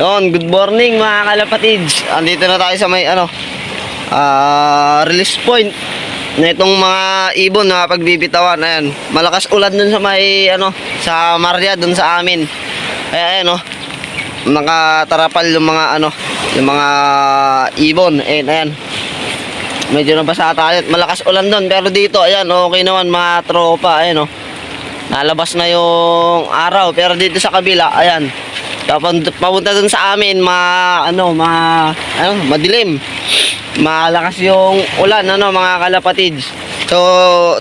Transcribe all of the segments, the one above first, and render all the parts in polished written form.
Yon, good morning mga kalapatids. Andito na tayo sa may release point na itong mga ibon na pagbibitawan. Ayan, malakas ulan dun sa may sa Maria dun sa amin. Kaya ayan nakatarapal yung mga yung mga ibon. Ayan. Medyo nabasa tayo at malakas ulan dun, pero dito ayan okay naman mga tropa. Ayan nalabas na yung araw, pero dito sa kabila ayan papunta dun sa amin madilim, malakas yung ulan mga kalapatids. So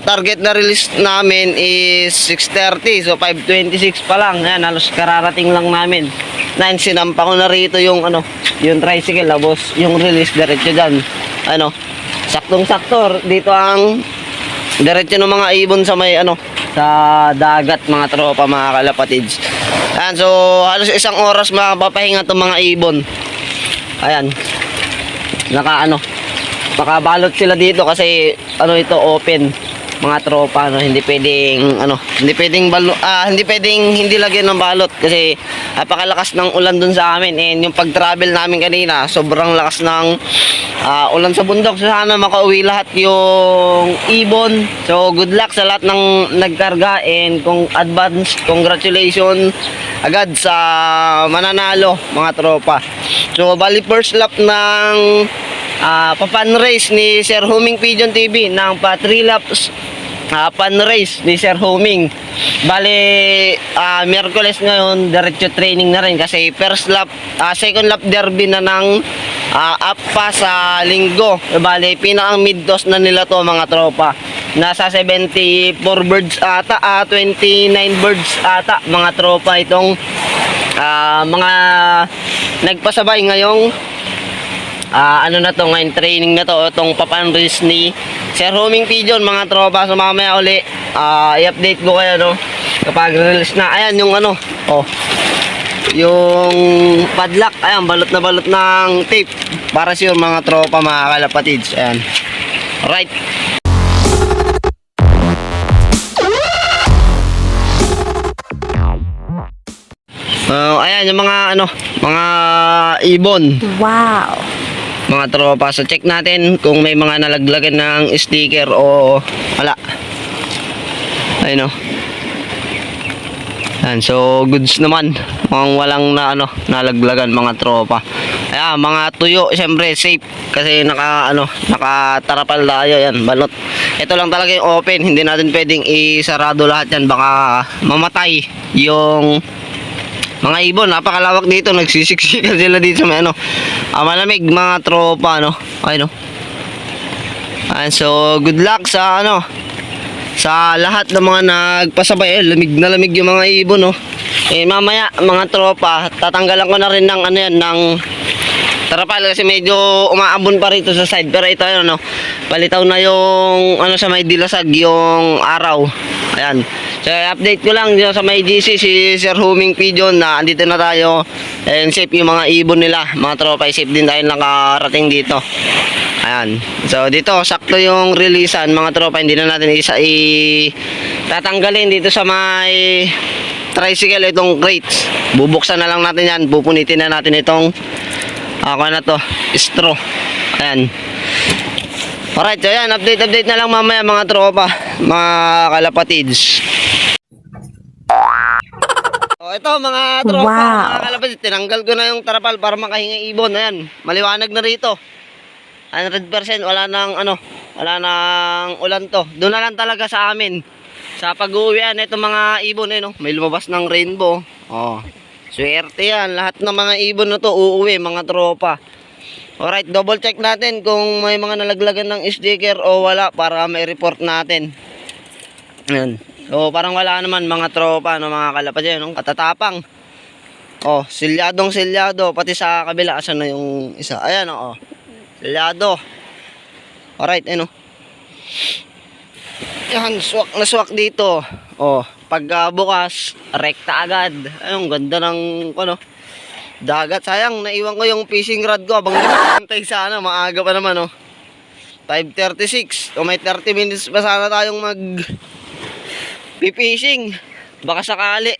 target na release namin is 6:30, so 5:26 pa lang. Ayan, halos kararating lang namin. Sinampa ko na rito yung yung tricycle, labos yung release diretso dyan. Saktong sakto dito ang diretso ng mga ibon sa may sa dagat mga tropa mga kalapatids. Ayan, so halos isang oras mapapahinga itong mga ibon. Ayan, makabalot sila dito kasi ito open mga tropa. Hindi pwedeng hindi lagyan ng balot kasi napakalakas ng ulan dun sa amin. And yung pag-travel namin kanina, sobrang lakas ng ulan sa bundok. So sana makauwi lahat yung ibon. So good luck sa lahat ng nagkarga, and advance congratulations agad sa mananalo mga tropa. So bali first lap ng pa-fun race ni Sir Homing Pigeon TV ng pa 3 laps fun race ni Sir Homing. Bali Miyerkules ngayon diretso training na rin kasi first lap second lap derby na ng up pa sa linggo. Bali pinakang mid toss na nila to mga tropa. Nasa 74 birds ata, 29 birds ata mga tropa itong mga nagpasabay ngayong ngayon training na to, itong pa-fun race ni Sir Homing Pigeon mga tropa. So mamaya uli i-update ko kayo kapag release na. Ayan yung yung padlock, ayan balot na balot ng tape para sure mga tropa mga kalapatids. Ayan, right. Ayan yung mga ibon. Wow. Mga tropa, so check natin kung may mga nalaglagan ng sticker o wala. Ayun Ayan, so goods naman. Mukhang walang nalaglagan mga tropa. Ayan, mga tuyo, siyempre safe kasi nakatarapal tayo. Yan, balot. Ito lang talaga yung open, hindi natin pwedeng isarado lahat yan, baka mamatay yung mga ibon. Napakalawak dito, nagsisiksikan sila dito sa may malamig mga tropa Ayun Ayan, so good luck sa sa lahat ng mga nagpasabay. Lamig na lamig yung mga ibon mamaya mga tropa tatanggalan ko na rin ng ng tarapal kasi medyo umaambon pa rito sa side, pero ito palitaw na yung sa may dilasag yung araw. Ayan, so update ko lang sa may GC si Sir Homing Pigeon na andito na tayo, and safe yung mga ibon nila mga tropa. Safe din tayo nakarating dito. Ayan, so dito sakto yung releasean mga tropa, hindi na natin tatanggalin dito sa may tricycle itong crates. Bubuksan na lang natin yan, pupunitin na natin itong straw. Ayan, alright, so yan, update na lang mamaya mga tropa mga kalapatids. Ito mga tropa, wow. Mga kalapatids, tinanggal ko na yung tarapal para makahinga ibon. Ayan, maliwanag na rito 100%, wala nang ulan to. Doon na lang talaga sa amin sa pag-uwian itong mga ibon may lumabas ng rainbow. Swerte yan, lahat ng mga ibon na to uuwi mga tropa. Alright, double check natin kung may mga nalaglagan ng sticker o wala para may report natin. Ayan, so parang wala naman mga tropa mga kalapatids. Katatapang silyado pati sa kabila. Asan na yung isa? Ayan silyado. Alright, yan, swak dito. Pag bukas, rekta agad. Ayun, ganda ng dagat. Sayang, naiwan ko yung fishing rod ko habang nagtantay sana. Maaga pa naman 5:36. May 30 minutes pa sana tayong mag fishing. Baka sakali.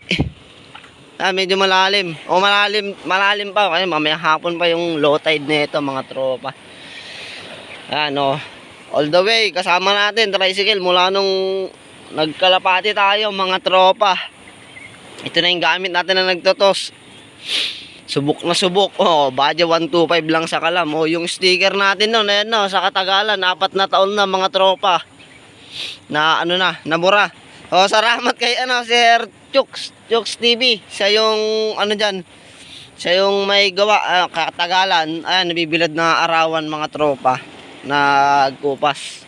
Medyo malalim. O malalim pa. Kasi mamaya hapon pa yung low tide nito mga tropa. Ayan o. All the way, kasama natin, tricycle, mula nung nagkalapati tayo mga tropa. Ito na yung gamit natin na nagtotos. Subok na subok. O, Badya 125 lang sa kalam. O, yung sticker natin nun, ayan no, sa katagalan, 4 na taon na mga tropa. Na ano na, nabura. O, salamat kay Sir Chooks TV. Siya yung ano dyan, siya yung may gawa, katagalan. Ayan, nabibilad na arawan mga tropa. Nagkupas.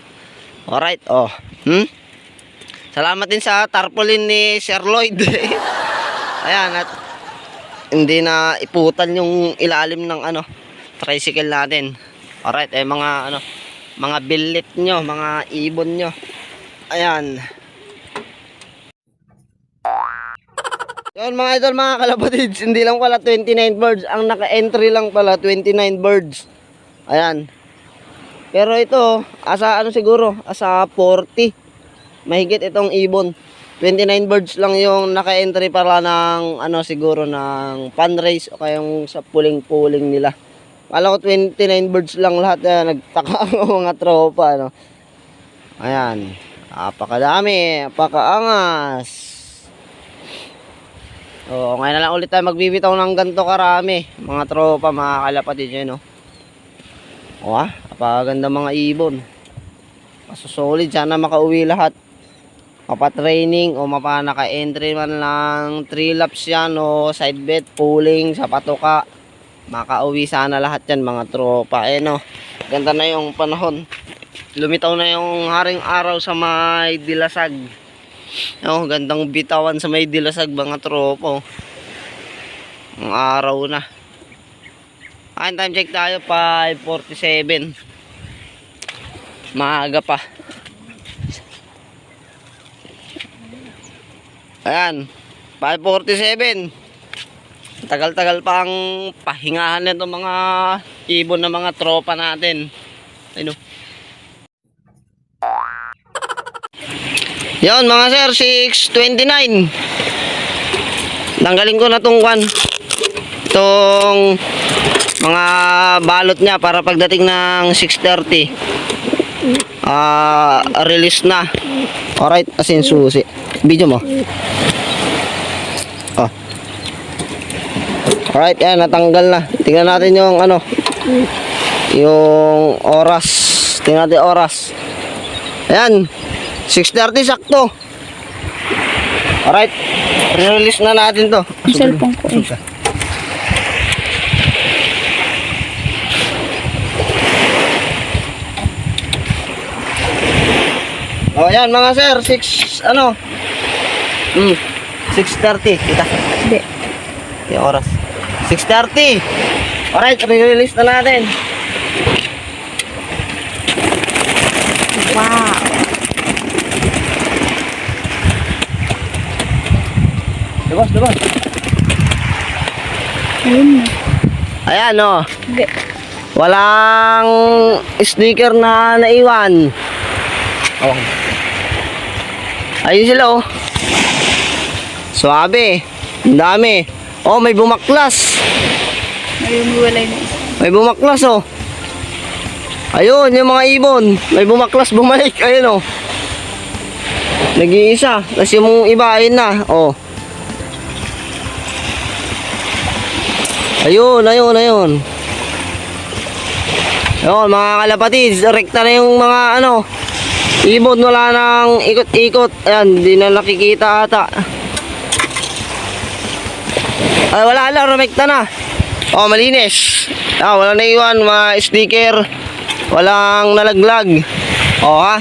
Alright, oh. Salamat din sa tarpaulin ni Sir Lloyd. Ayan, at hindi na iputan yung ilalim ng tricycle natin. Alright, mga billet nyo, mga ibon nyo. Ayan. Yun mga idol, mga kalapatids, hindi lang pala 29 birds. Ang naka-entry lang pala 29 birds. Ayan. Pero ito, asa siguro, asa 40. Mahigit itong ibon. 29 birds lang yung naka-entry para ng siguro ng fundraise o kayong sa puling-puling nila. Kala ko 29 birds lang lahat. Nagtaka ang mga tropa. Ayan. Napakadami. Napakaangas. O, ngayon na lang ulit tayo magbibitaw ng ganito karami. Mga tropa, mga kalapatid nyo, no? O, napakaganda mga ibon. Masusolid. Sana makauwi lahat. Mapa-training o naka-entry man lang 3 laps yan o side bet, pulling sa patoka. Makauwi sana lahat yan mga tropa. No? Ganda na yung panahon. Lumitaw na yung haring araw sa may dilasag. No, gandang bitawan sa may dilasag mga tropa. Ang araw na. Ayan, time check tayo, 5:47. Maaga pa. Ayan, 5:47. Tagal-tagal pa ang pahingahan nito mga ibon na mga tropa natin. Ayun. Yon mga sir, 6:29. Tanggalin ko na tong itong mga balot niya para pagdating ng 6:30 release na. Alright, asin susi. Video mo. Oh. Alright, yan, natanggal na. Tingnan natin yung yung oras. Tingnan natin oras. Ayan, 6:30 sakto. Alright, release na natin to. Cellphone ko eh. Oh, yan mga sir, 6:30 kita. Hindi. Yung oras. 6:30. Alright, release na natin. Wow. Labas. Ayun na. Ayan o. Hindi. Walang sticker na naiwan. Oh. Ayun sila oh. Suabe. Ang dami. Oh, may bumaklas. Ayun, walay na isa. May bumaklas oh. Ayun, yung mga ibon. May bumaklas, bumalik. Ayun oh. Nag-iisa. Tapos yung iba, ayun na. Oh. Ayun. Ayun, mga kalapatids. Rekta na yung mga ibon, wala nang ikot-ikot. Ayan, hindi na nakikita ata. Ay, wala lang, rekta na. Oh, malinis. Walang naiwan, mga sticker. Walang nalaglag. Oh, ha?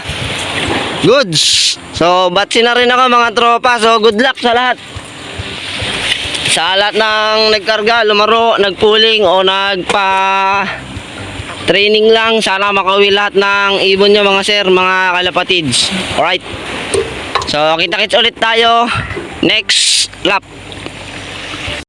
Goods. So, batsi na rin ako mga tropa. So, good luck sa lahat. Sa lahat ng nagkarga, lumaro, nagpuling o training lang. Sana makauwi lahat ng ibon nyo mga sir, mga kalapatids. Alright. So, kita-kits ulit tayo next lap.